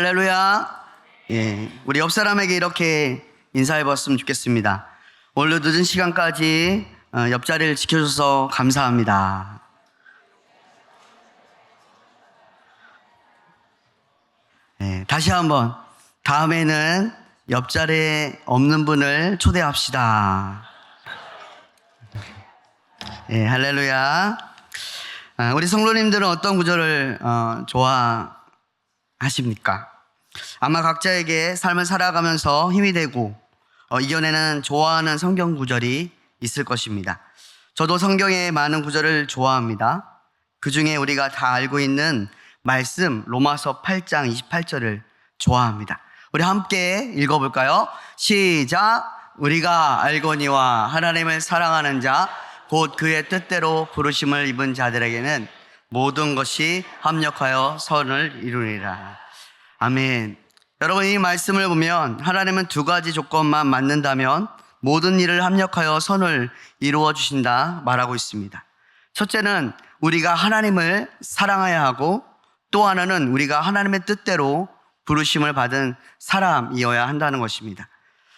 할렐루야. 우리 옆 사람에게 이렇게 인사해 봤으면 좋겠습니다. 오늘 늦은 시간까지 옆자리를 지켜줘서 감사합니다. 다시 한번 다음에는 옆자리에 없는 분을 초대합시다. 할렐루야. 우리 성도님들은 어떤 구절을 좋아하십니까? 아마 각자에게 삶을 살아가면서 힘이 되고 이겨내는 좋아하는 성경 구절이 있을 것입니다. 저도 성경의 많은 구절을 좋아합니다. 그 중에 우리가 다 알고 있는 말씀 로마서 8장 28절을 좋아합니다. 우리 함께 읽어볼까요? 시작. 우리가 알거니와 하나님을 사랑하는 자 곧 그의 뜻대로 부르심을 입은 자들에게는 모든 것이 합력하여 선을 이루리라. 아멘. 여러분, 이 말씀을 보면 하나님은 두 가지 조건만 맞는다면 모든 일을 합력하여 선을 이루어 주신다 말하고 있습니다. 첫째는 우리가 하나님을 사랑해야 하고, 또 하나는 우리가 하나님의 뜻대로 부르심을 받은 사람이어야 한다는 것입니다.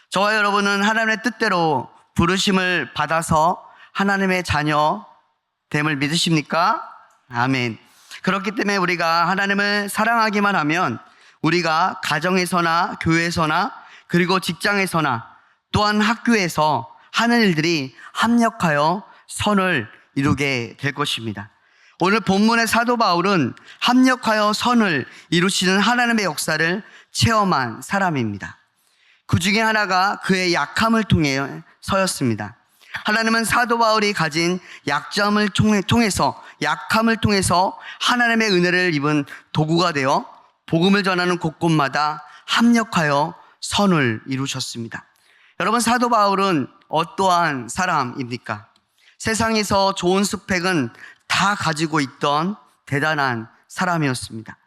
저와 여러분은 하나님의 뜻대로 부르심을 받아서 하나님의 자녀됨을 믿으십니까? 아멘. 그렇기 때문에 우리가 하나님을 사랑하기만 하면 우리가 가정에서나 교회에서나 그리고 직장에서나 또한 학교에서 하는 일들이 합력하여 선을 이루게 될 것입니다. 오늘 본문의 사도 바울은 합력하여 선을 이루시는 하나님의 역사를 체험한 사람입니다. 그 중에 하나가 그의 약함을 통해서였습니다. 하나님은 사도 바울이 가진 약함을 통해서 하나님의 은혜를 입은 도구가 되어 복음을 전하는 곳곳마다 합력하여 선을 이루셨습니다. 여러분, 사도 바울은 어떠한 사람입니까? 세상에서 좋은 스펙은 다 가지고 있던 대단한 사람이었습니다.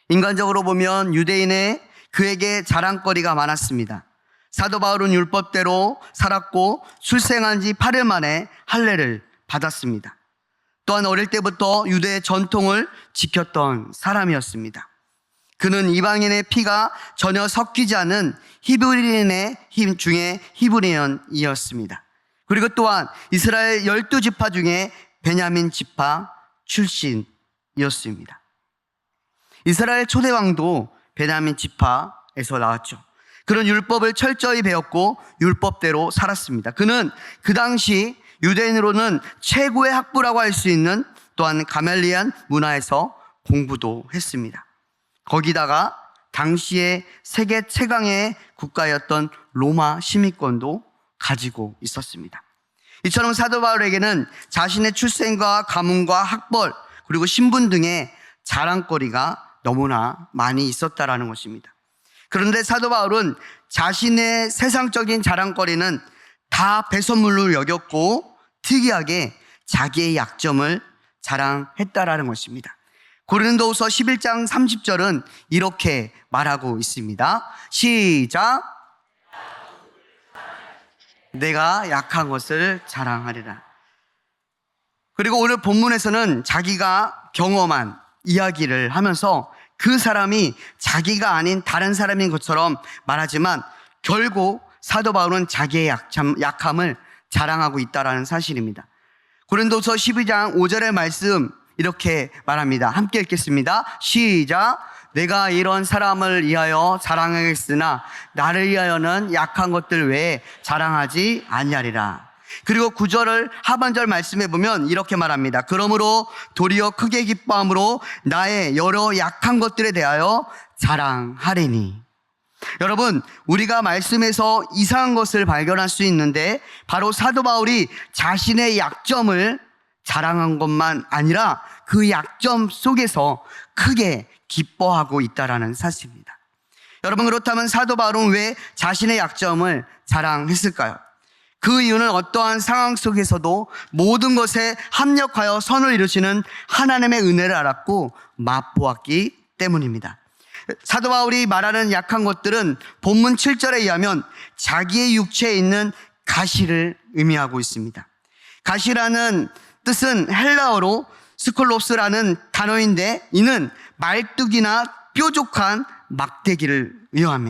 인간적으로 보면 유대인의 그에게 자랑거리가 많았습니다. 사도 바울은 율법대로 살았고 출생한 지 8일 만에 할례를 받았습니다. 또한 어릴 때부터 유대의 전통을 지켰던 사람이었습니다. 그는 이방인의 피가 전혀 섞이지 않은 히브리인의 힘 중에 히브리인이었습니다. 그리고 또한 이스라엘 12지파 중에 베냐민 지파 출신이었습니다. 이스라엘 초대 왕도 베냐민 지파에서 나왔죠. 그런 율법을 철저히 배웠고 율법대로 살았습니다. 그는 그 당시 유대인으로는 최고의 학부라고 할 수 있는 또한 가멜리안 문화에서 공부도 했습니다. 거기다가 당시의 세계 최강의 국가였던 로마 시민권도 가지고 있었습니다. 이처럼 사도 바울에게는 자신의 출생과 가문과 학벌 그리고 신분 등의 자랑거리가 너무나 많이 있었다라는 것입니다. 그런데 사도 바울은 자신의 세상적인 자랑거리는 다 배설물로 여겼고 특이하게 자기의 약점을 자랑했다라는 것입니다. 고린도후서 11장 30절은 이렇게 말하고 있습니다. 시작. 내가 약한 것을 자랑하리라. 그리고 오늘 본문에서는 자기가 경험한 이야기를 하면서 그 사람이 자기가 아닌 다른 사람인 것처럼 말하지만 결국 사도 바울은 자기의 약함을 자랑하고 있다는 사실입니다. 고린도서 12장 5절의 말씀 이렇게 말합니다. 함께 읽겠습니다. 시작. 내가 이런 사람을 위하여 자랑하겠으나 나를 위하여는 약한 것들 외에 자랑하지 아니하리라. 그리고 9절을 하반절 말씀해 보면 이렇게 말합니다. 그러므로 도리어 크게 기뻐함으로 나의 여러 약한 것들에 대하여 자랑하리니. 여러분, 우리가 말씀에서 이상한 것을 발견할 수 있는데 바로 사도 바울이 자신의 약점을 자랑한 것만 아니라 그 약점 속에서 크게 기뻐하고 있다라는 사실입니다. 여러분, 그렇다면 사도 바울은 왜 자신의 약점을 자랑했을까요? 그 이유는 어떠한 상황 속에서도 모든 것에 합력하여 선을 이루시는 하나님의 은혜를 알았고 맛보았기 때문입니다. 사도 바울이 말하는 약한 것들은 본문 7절에 의하면 자기의 육체에 있는 가시를 의미하고 있습니다. 가시라는 뜻은 헬라어로 스콜롭스라는 단어인데 이는 말뚝이나 뾰족한 막대기를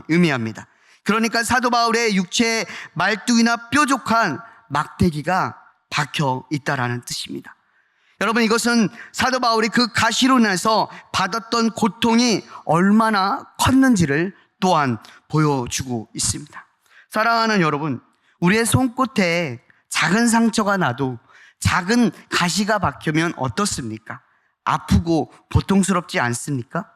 의미합니다. 그러니까 사도 바울의 육체에 말뚝이나 뾰족한 막대기가 박혀 있다라는 뜻입니다. 여러분, 이것은 사도 바울이 그 가시로 인해서 받았던 고통이 얼마나 컸는지를 또한 보여주고 있습니다. 사랑하는 여러분, 우리의 손끝에 작은 상처가 나도 작은 가시가 박히면 어떻습니까? 아프고 고통스럽지 않습니까?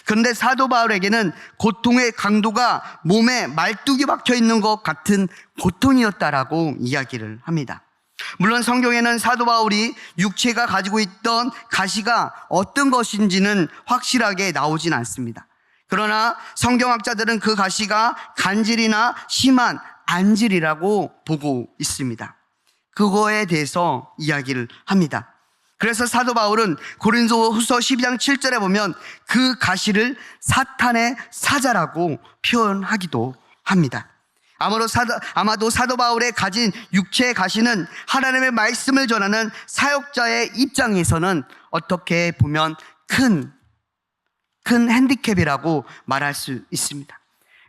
그런데 사도 바울에게는 고통의 강도가 몸에 말뚝이 박혀 있는 것 같은 고통이었다라고 이야기를 합니다. 물론 성경에는 사도 바울이 육체가 가지고 있던 가시가 어떤 것인지는 확실하게 나오진 않습니다. 그러나 성경학자들은 그 가시가 간질이나 심한 안질이라고 보고 있습니다. 그거에 대해서 이야기를 합니다. 그래서 사도 바울은 고린도후서 12장 7절에 보면 그 가시를 사탄의 사자라고 표현하기도 합니다. 아마도 사도 바울의 가진 육체의 가시는 하나님의 말씀을 전하는 사역자의 입장에서는 어떻게 보면 큰 핸디캡이라고 말할 수 있습니다.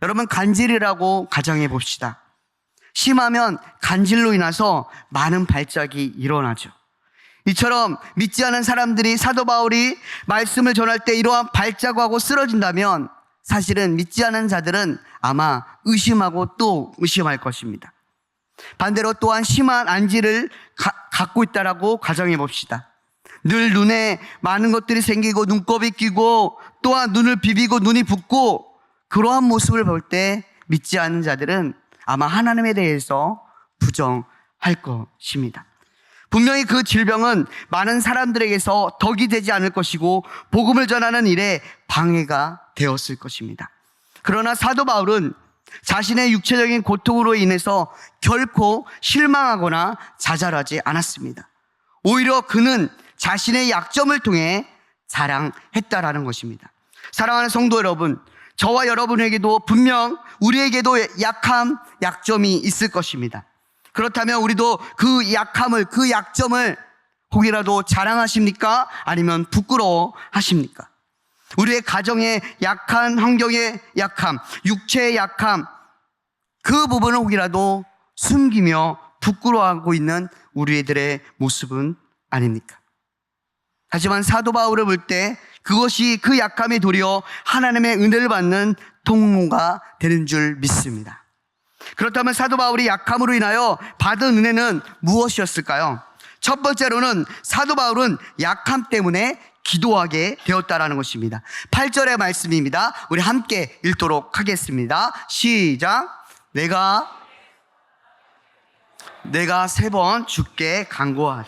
여러분, 간질이라고 가정해 봅시다. 심하면 간질로 인해서 많은 발작이 일어나죠. 이처럼 믿지 않은 사람들이 사도 바울이 말씀을 전할 때 이러한 발작하고 쓰러진다면 사실은 믿지 않은 자들은 아마 의심하고 또 의심할 것입니다. 반대로 또한 심한 안질을 갖고 있다라고 가정해 봅시다. 늘 눈에 많은 것들이 생기고 눈곱이 끼고 또한 눈을 비비고 눈이 붓고 그러한 모습을 볼 때 믿지 않는 자들은 아마 하나님에 대해서 부정할 것입니다. 분명히 그 질병은 많은 사람들에게서 덕이 되지 않을 것이고 복음을 전하는 일에 방해가 되었을 것입니다. 그러나 사도 바울은 자신의 육체적인 고통으로 인해서 결코 실망하거나 좌절하지 않았습니다. 오히려 그는 자신의 약점을 통해 자랑했다라는 것입니다. 사랑하는 성도 여러분, 저와 여러분에게도 분명 우리에게도 약점이 있을 것입니다. 그렇다면 우리도 그 약점을 혹이라도 자랑하십니까? 아니면 부끄러워하십니까? 우리의 가정의 약한 환경의 약함, 육체의 약함, 그 부분을 혹이라도 숨기며 부끄러워하고 있는 우리들의 모습은 아닙니까? 하지만 사도 바울을 볼 때 그것이 그 약함이 도리어 하나님의 은혜를 받는 통로가 되는 줄 믿습니다. 그렇다면 사도 바울이 약함으로 인하여 받은 은혜는 무엇이었을까요? 첫 번째로는 사도 바울은 약함 때문에 기도하게 되었다라는 것입니다. 8절의 말씀입니다. 우리 함께 읽도록 하겠습니다. 시작. 내가 3번 주께 간구하리.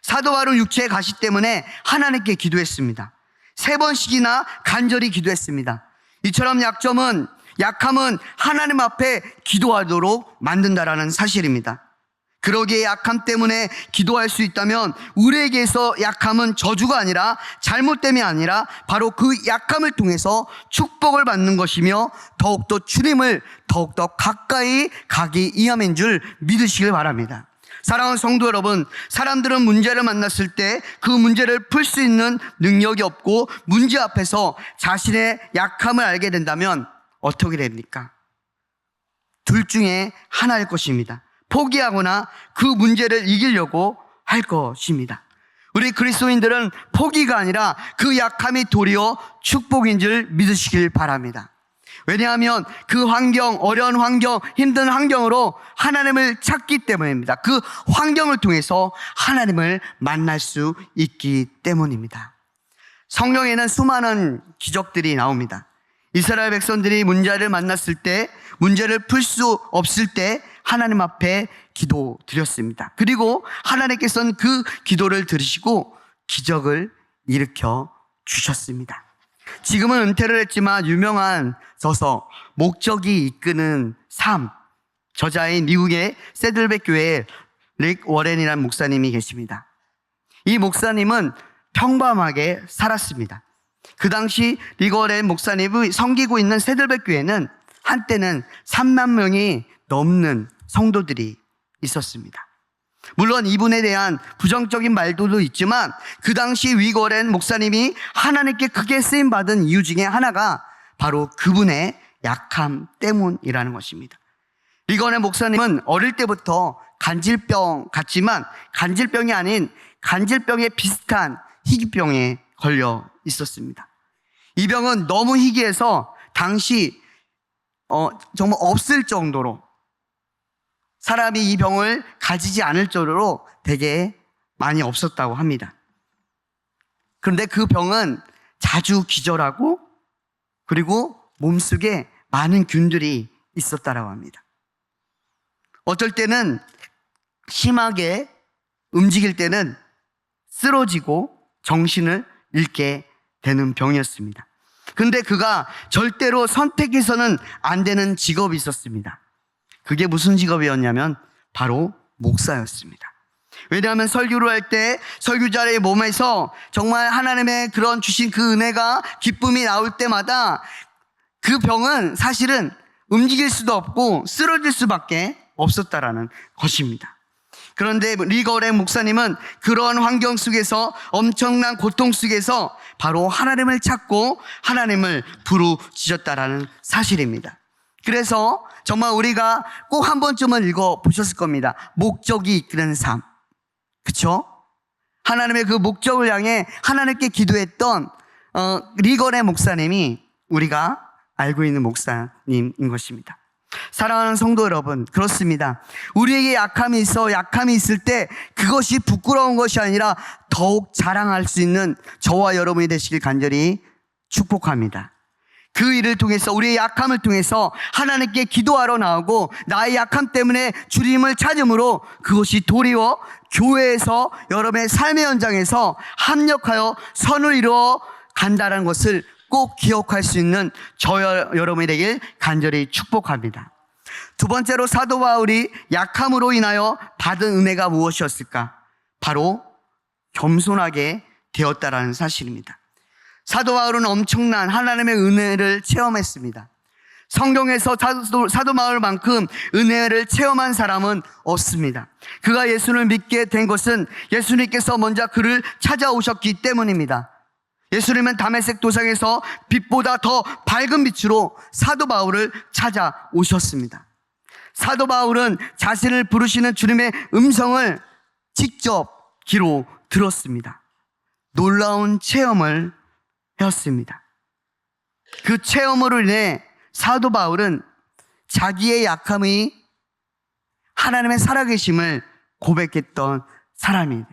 사도 바울은 육체의 가시 때문에 하나님께 기도했습니다. 3번씩이나 간절히 기도했습니다. 이처럼 약함은 하나님 앞에 기도하도록 만든다라는 사실입니다. 그러기에 약함 때문에 기도할 수 있다면 우리에게서 약함은 저주가 아니라 잘못됨이 아니라 바로 그 약함을 통해서 축복을 받는 것이며 더욱더 주님을 더욱더 가까이 가기 위함인 줄 믿으시길 바랍니다. 사랑하는 성도 여러분, 사람들은 문제를 만났을 때 그 문제를 풀 수 있는 능력이 없고 문제 앞에서 자신의 약함을 알게 된다면 어떻게 됩니까? 둘 중에 하나일 것입니다. 포기하거나 그 문제를 이기려고 할 것입니다. 우리 그리스도인들은 포기가 아니라 그 약함이 도리어 축복인 줄 믿으시길 바랍니다. 왜냐하면 그 환경, 어려운 환경, 힘든 환경으로 하나님을 찾기 때문입니다. 그 환경을 통해서 하나님을 만날 수 있기 때문입니다. 성경에는 수많은 기적들이 나옵니다. 이스라엘 백성들이 문제를 만났을 때, 문제를 풀 수 없을 때 하나님 앞에 기도드렸습니다. 그리고 하나님께서는 그 기도를 들으시고 기적을 일으켜 주셨습니다. 지금은 은퇴를 했지만 유명한 저서 목적이 이끄는 삶, 저자인 미국의 세들백 교회에 릭 워렌이라는 목사님이 계십니다. 이 목사님은 평범하게 살았습니다. 그 당시 릭 워렌 목사님이 섬기고 있는 세들백 교회는 한때는 3만 명이 넘는 성도들이 있었습니다. 물론 이분에 대한 부정적인 말도 있지만 그 당시 릭 워렌 목사님이 하나님께 크게 쓰임받은 이유 중에 하나가 바로 그분의 약함 때문이라는 것입니다. 리건의 목사님은 어릴 때부터 간질병 같지만 간질병이 아닌 간질병에 비슷한 희귀병에 걸려 있었습니다. 이 병은 너무 희귀해서 당시 정말 없을 정도로, 사람이 이 병을 가지지 않을 정도로 되게 많이 없었다고 합니다. 그런데 그 병은 자주 기절하고 그리고 몸속에 많은 균들이 있었다고 합니다. 어쩔 때는 심하게 움직일 때는 쓰러지고 정신을 잃게 되는 병이었습니다. 그런데 그가 절대로 선택해서는 안 되는 직업이 있었습니다. 그게 무슨 직업이었냐면 바로 목사였습니다. 왜냐하면 설교를 할 때 설교자의 몸에서 정말 하나님의 그런 주신 그 은혜가 기쁨이 나올 때마다 그 병은 사실은 움직일 수도 없고 쓰러질 수밖에 없었다라는 것입니다. 그런데 리거의 목사님은 그런 환경 속에서 엄청난 고통 속에서 바로 하나님을 찾고 하나님을 부르짖었다라는 사실입니다. 그래서 정말 우리가 꼭 한 번쯤은 읽어보셨을 겁니다. 목적이 이끄는 삶. 그쵸? 하나님의 그 목적을 향해 하나님께 기도했던 리건의 목사님이 우리가 알고 있는 목사님인 것입니다. 사랑하는 성도 여러분, 그렇습니다. 우리에게 약함이 있을 때 그것이 부끄러운 것이 아니라 더욱 자랑할 수 있는 저와 여러분이 되시길 간절히 축복합니다. 그 일을 통해서, 우리의 약함을 통해서 하나님께 기도하러 나오고 나의 약함 때문에 주님을 찾음으로 그것이 도리어 교회에서 여러분의 삶의 현장에서 합력하여 선을 이루어 간다는 것을 꼭 기억할 수 있는 여러분이 되길 간절히 축복합니다. 두 번째로 사도 바울이 약함으로 인하여 받은 은혜가 무엇이었을까? 바로 겸손하게 되었다라는 사실입니다. 사도 바울은 엄청난 하나님의 은혜를 체험했습니다. 성경에서 사도 바울만큼 은혜를 체험한 사람은 없습니다. 그가 예수를 믿게 된 것은 예수님께서 먼저 그를 찾아오셨기 때문입니다. 예수님은 다메섹 도상에서 빛보다 더 밝은 빛으로 사도 바울을 찾아오셨습니다. 사도 바울은 자신을 부르시는 주님의 음성을 직접 귀로 들었습니다. 놀라운 체험을 했습니다. 그 체험으로 인해 사도 바울은 자기의 약함이 하나님의 살아계심을 고백했던 사람입니다.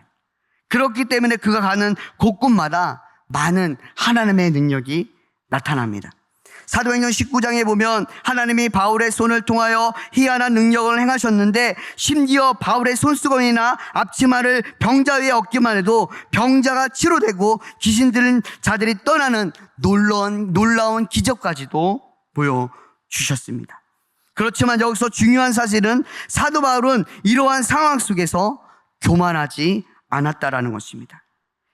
그렇기 때문에 그가 가는 곳곳마다 많은 하나님의 능력이 나타납니다. 사도행전 19장에 보면 하나님이 바울의 손을 통하여 희한한 능력을 행하셨는데 심지어 바울의 손수건이나 앞치마를 병자 위에 얹기만 해도 병자가 치료되고 귀신 들린 자들이 떠나는 놀라운 기적까지도 보여주셨습니다. 그렇지만 여기서 중요한 사실은 사도 바울은 이러한 상황 속에서 교만하지 않았다라는 것입니다.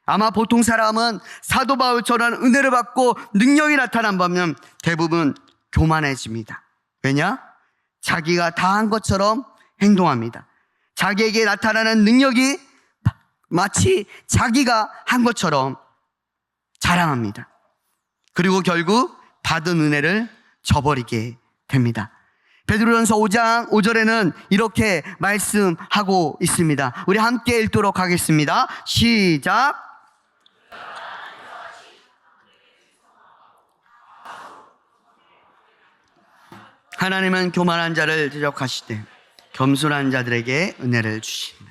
아마 보통 사람은 사도 바울처럼 은혜를 받고 능력이 나타난다면 대부분 교만해집니다. 왜냐? 자기가 다 한 것처럼 행동합니다. 자기에게 나타나는 능력이 마치 자기가 한 것처럼 자랑합니다. 그리고 결국 받은 은혜를 저버리게 됩니다. 베드로전서 5장 5절에는 이렇게 말씀하고 있습니다. 우리 함께 읽도록 하겠습니다. 시작. 하나님은 교만한 자를 대적하시되 겸손한 자들에게 은혜를 주신다.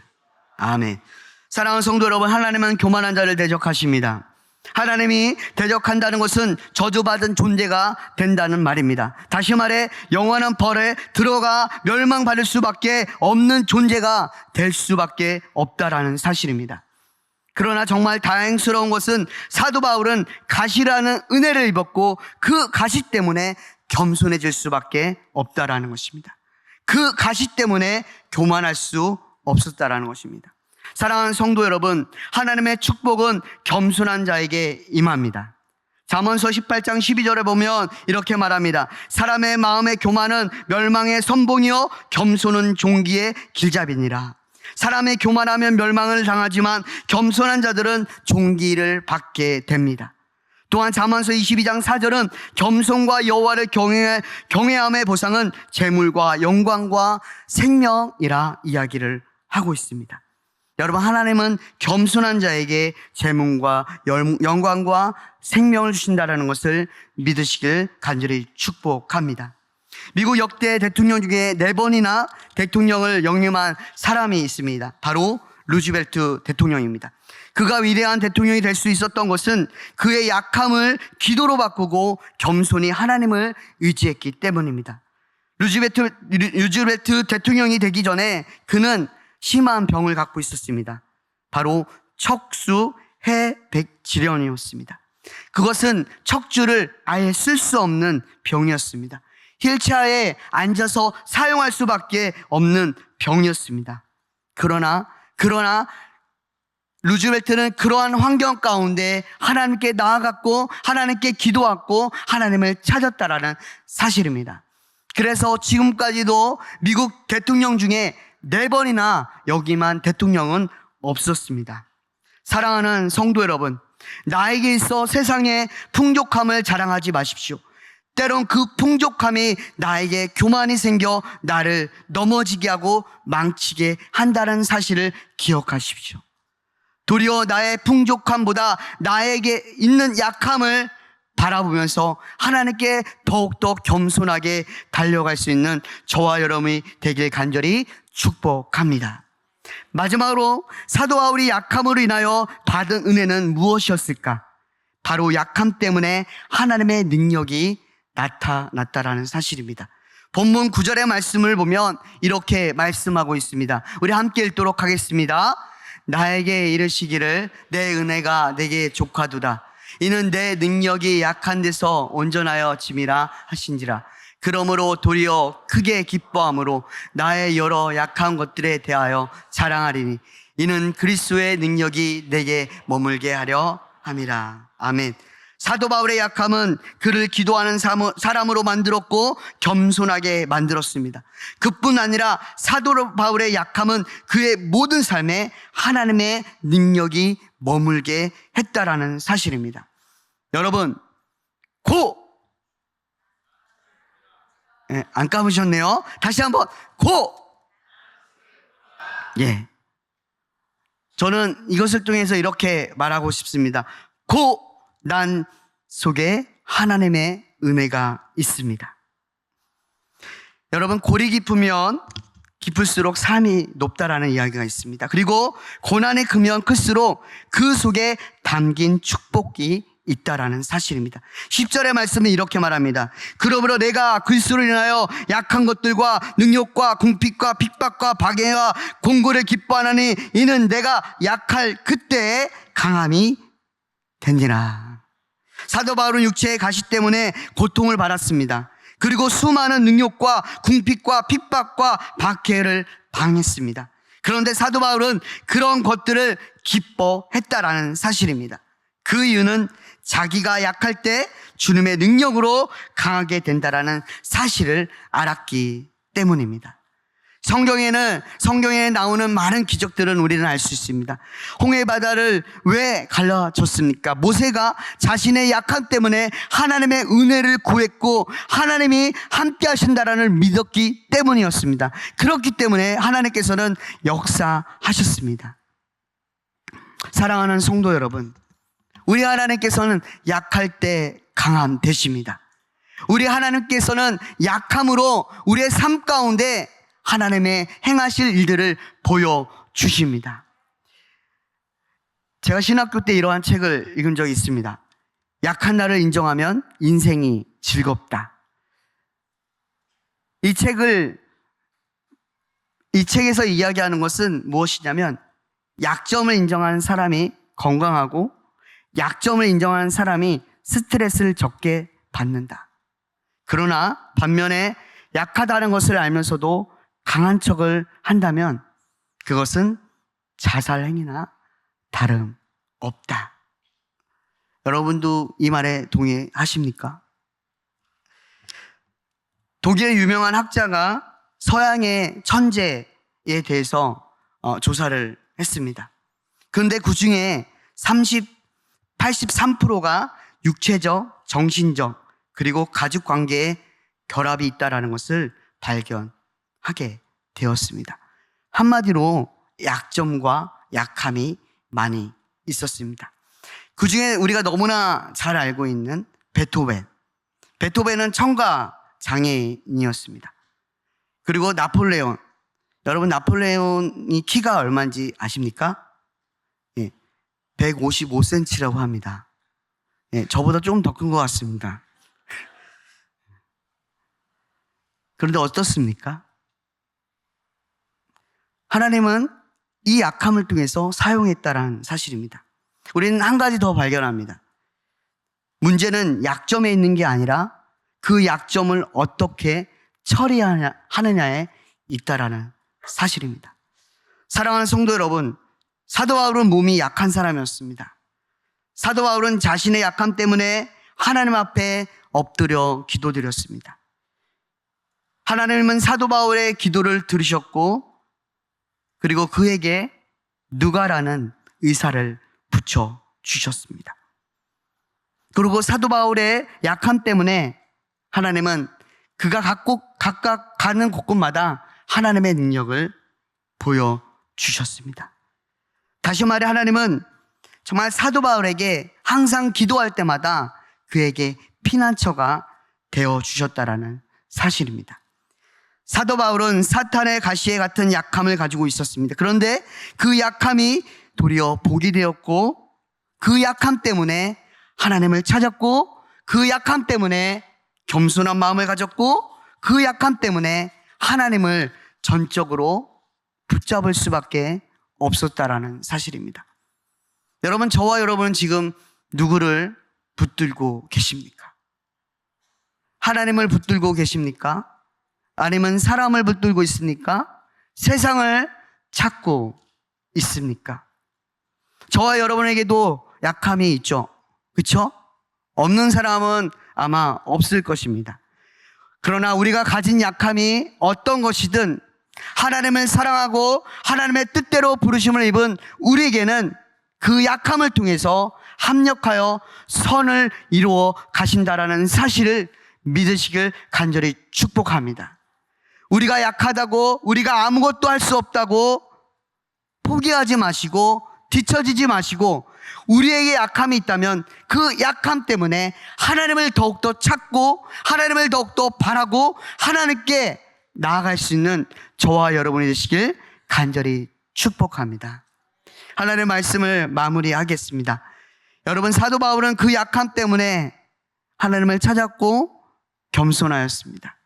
아멘. 사랑하는 성도 여러분, 하나님은 교만한 자를 대적하십니다. 하나님이 대적한다는 것은 저주받은 존재가 된다는 말입니다. 다시 말해 영원한 벌에 들어가 멸망받을 수밖에 없는 존재가 될 수밖에 없다라는 사실입니다. 그러나 정말 다행스러운 것은 사도 바울은 가시라는 은혜를 입었고 그 가시 때문에 겸손해질 수밖에 없다라는 것입니다. 그 가시 때문에 교만할 수 없었다라는 것입니다. 사랑하는 성도 여러분, 하나님의 축복은 겸손한 자에게 임합니다. 잠언서 18장 12절에 보면 이렇게 말합니다. 사람의 마음의 교만은 멸망의 선봉이요 겸손은 종기의 길잡이니라. 사람이 교만하면 멸망을 당하지만 겸손한 자들은 종기를 받게 됩니다. 또한 잠언서 22장 4절은 겸손과 여호와를 경외함의 보상은 재물과 영광과 생명이라 이야기를 하고 있습니다. 여러분, 하나님은 겸손한 자에게 재물과 영광과 생명을 주신다는 것을 믿으시길 간절히 축복합니다. 미국 역대 대통령 중에 4번이나 대통령을 역임한 사람이 있습니다. 바로 루즈벨트 대통령입니다. 그가 위대한 대통령이 될 수 있었던 것은 그의 약함을 기도로 바꾸고 겸손히 하나님을 의지했기 때문입니다. 루즈벨트 대통령이 되기 전에 그는 심한 병을 갖고 있었습니다. 바로 척수해백질환이었습니다. 그것은 척추를 아예 쓸 수 없는 병이었습니다. 휠체어에 앉아서 사용할 수밖에 없는 병이었습니다. 그러나 루즈벨트는 그러한 환경 가운데 하나님께 나아갔고 하나님께 기도했고 하나님을 찾았다라는 사실입니다. 그래서 지금까지도 미국 대통령 중에 4번이나 역임한 대통령은 없었습니다. 사랑하는 성도 여러분, 나에게 있어 세상의 풍족함을 자랑하지 마십시오. 때론 그 풍족함이 나에게 교만이 생겨 나를 넘어지게 하고 망치게 한다는 사실을 기억하십시오. 도리어 나의 풍족함보다 나에게 있는 약함을 바라보면서 하나님께 더욱더 겸손하게 달려갈 수 있는 저와 여러분이 되길 간절히 축복합니다. 마지막으로 사도 바울이 약함으로 인하여 받은 은혜는 무엇이었을까? 바로 약함 때문에 하나님의 능력이 나타났다라는 사실입니다. 본문 9절의 말씀을 보면 이렇게 말씀하고 있습니다. 우리 함께 읽도록 하겠습니다. 나에게 이르시기를 내 은혜가 내게 족하도다. 이는 내 능력이 약한 데서 온전하여 짐이라 하신지라. 그러므로 도리어 크게 기뻐함으로 나의 여러 약한 것들에 대하여 자랑하리니 이는 그리스도의 능력이 내게 머물게 하려 함이라. 아멘. 사도 바울의 약함은 그를 기도하는 사람으로 만들었고 겸손하게 만들었습니다. 그뿐 아니라 사도 바울의 약함은 그의 모든 삶에 하나님의 능력이 머물게 했다라는 사실입니다. 여러분, 안 까부셨네요. 다시 한번 저는 이것을 통해서 이렇게 말하고 싶습니다. 난 속에 하나님의 은혜가 있습니다. 여러분, 골이 깊으면 깊을수록 삶이 높다라는 이야기가 있습니다. 그리고 고난이 크면 클수록 그 속에 담긴 축복이 있다라는 사실입니다. 10절의 말씀은 이렇게 말합니다. 그러므로 내가 그리스도로 인하여 약한 것들과 능욕과 궁핍과 핍박과 박해와 공고를 기뻐하나니 이는 내가 약할 그때에 강함이 된지라. 사도 바울은 육체의 가시 때문에 고통을 받았습니다. 그리고 수많은 능욕과 궁핍과 핍박과 박해를 당했습니다. 그런데 사도 바울은 그런 것들을 기뻐했다라는 사실입니다. 그 이유는 자기가 약할 때 주님의 능력으로 강하게 된다라는 사실을 알았기 때문입니다. 성경에 나오는 많은 기적들은 우리는 알 수 있습니다. 홍해 바다를 왜 갈라졌습니까? 모세가 자신의 약함 때문에 하나님의 은혜를 구했고 하나님이 함께 하신다라는 믿었기 때문이었습니다. 그렇기 때문에 하나님께서는 역사하셨습니다. 사랑하는 성도 여러분, 우리 하나님께서는 약할 때 강함 되십니다. 우리 하나님께서는 약함으로 우리의 삶 가운데 하나님의 행하실 일들을 보여주십니다. 제가 신학교 때 이러한 책을 읽은 적이 있습니다. 약한 나를 인정하면 인생이 즐겁다. 이 책에서 이야기하는 것은 무엇이냐면 약점을 인정하는 사람이 건강하고 약점을 인정하는 사람이 스트레스를 적게 받는다. 그러나 반면에 약하다는 것을 알면서도 강한 척을 한다면 그것은 자살 행위나 다름없다. 여러분도 이 말에 동의하십니까? 독일의 유명한 학자가 서양의 천재에 대해서 조사를 했습니다. 그런데 그 중에 83%가 육체적, 정신적, 그리고 가족 관계에 결합이 있다라는 것을 발견하게 되었습니다. 한마디로 약점과 약함이 많이 있었습니다. 그 중에 우리가 너무나 잘 알고 있는 베토벤. 베토벤은 청각 장애인이었습니다. 그리고 나폴레온. 여러분, 나폴레온이 키가 얼마인지 아십니까? 155cm라고 합니다. 저보다 조금 더 큰 것 같습니다. 그런데 어떻습니까? 하나님은 이 약함을 통해서 사용했다는 사실입니다. 우리는 한 가지 더 발견합니다. 문제는 약점에 있는 게 아니라 그 약점을 어떻게 처리하느냐에 있다라는 사실입니다. 사랑하는 성도 여러분, 사도 바울은 몸이 약한 사람이었습니다. 사도 바울은 자신의 약함 때문에 하나님 앞에 엎드려 기도드렸습니다. 하나님은 사도 바울의 기도를 들으셨고, 그리고 그에게 누가라는 의사를 붙여주셨습니다. 그리고 사도 바울의 약함 때문에 하나님은 그가 각각 가는 곳곳마다 하나님의 능력을 보여주셨습니다. 다시 말해 하나님은 정말 사도 바울에게 항상 기도할 때마다 그에게 피난처가 되어주셨다라는 사실입니다. 사도 바울은 사탄의 가시에 같은 약함을 가지고 있었습니다. 그런데 그 약함이 도리어 복이 되었고, 그 약함 때문에 하나님을 찾았고, 그 약함 때문에 겸손한 마음을 가졌고, 그 약함 때문에 하나님을 전적으로 붙잡을 수밖에 없었다라는 사실입니다. 여러분, 저와 여러분은 지금 누구를 붙들고 계십니까? 하나님을 붙들고 계십니까? 아니면 사람을 붙들고 있습니까? 세상을 찾고 있습니까? 저와 여러분에게도 약함이 있죠. 그렇죠? 없는 사람은 아마 없을 것입니다. 그러나 우리가 가진 약함이 어떤 것이든 하나님을 사랑하고 하나님의 뜻대로 부르심을 입은 우리에게는 그 약함을 통해서 합력하여 선을 이루어 가신다라는 사실을 믿으시길 간절히 축복합니다. 우리가 약하다고, 우리가 아무것도 할 수 없다고 포기하지 마시고 뒤처지지 마시고, 우리에게 약함이 있다면 그 약함 때문에 하나님을 더욱더 찾고 하나님을 더욱더 바라고 하나님께 나아갈 수 있는 저와 여러분이 되시길 간절히 축복합니다. 하나님의 말씀을 마무리하겠습니다. 여러분, 사도 바울은 그 약함 때문에 하나님을 찾았고 겸손하였습니다.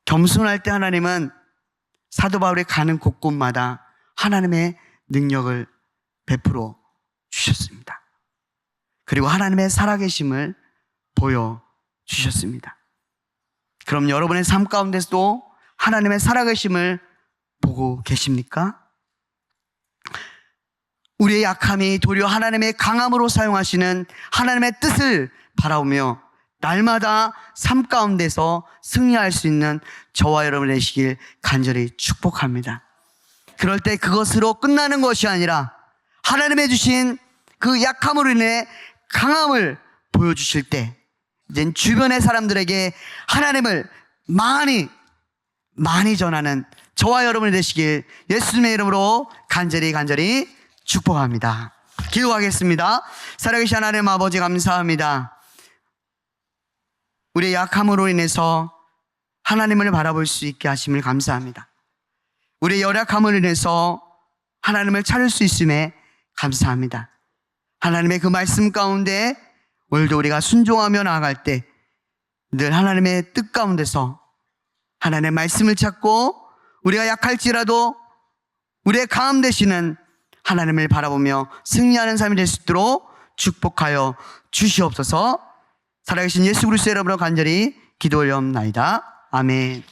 겸손할 때 하나님은 사도 바울이 가는 곳곳마다 하나님의 능력을 베풀어 주셨습니다. 그리고 하나님의 살아계심을 보여주셨습니다. 그럼 여러분의 삶 가운데서도 하나님의 살아계심을 보고 계십니까? 우리의 약함이 도리어 하나님의 강함으로 사용하시는 하나님의 뜻을 바라보며 날마다 삶 가운데서 승리할 수 있는 저와 여러분 되시길 간절히 축복합니다. 그럴 때 그것으로 끝나는 것이 아니라 하나님의 주신 그 약함으로 인해 강함을 보여주실 때 이젠 주변의 사람들에게 하나님을 많이 전하는 저와 여러분이 되시길 예수님의 이름으로 간절히 축복합니다. 기도하겠습니다. 살아계신 하나님 아버지, 감사합니다. 우리의 약함으로 인해서 하나님을 바라볼 수 있게 하심을 감사합니다. 우리의 연약함으로 인해서 하나님을 찾을 수 있음에 감사합니다. 하나님의 그 말씀 가운데 오늘도 우리가 순종하며 나아갈 때 늘 하나님의 뜻 가운데서 하나님의 말씀을 찾고, 우리가 약할지라도 우리의 강함 되시는 하나님을 바라보며 승리하는 삶이 될 수 있도록 축복하여 주시옵소서. 살아계신 예수 그리스도의 이름으로 간절히 기도 올려옵나이다. 아멘.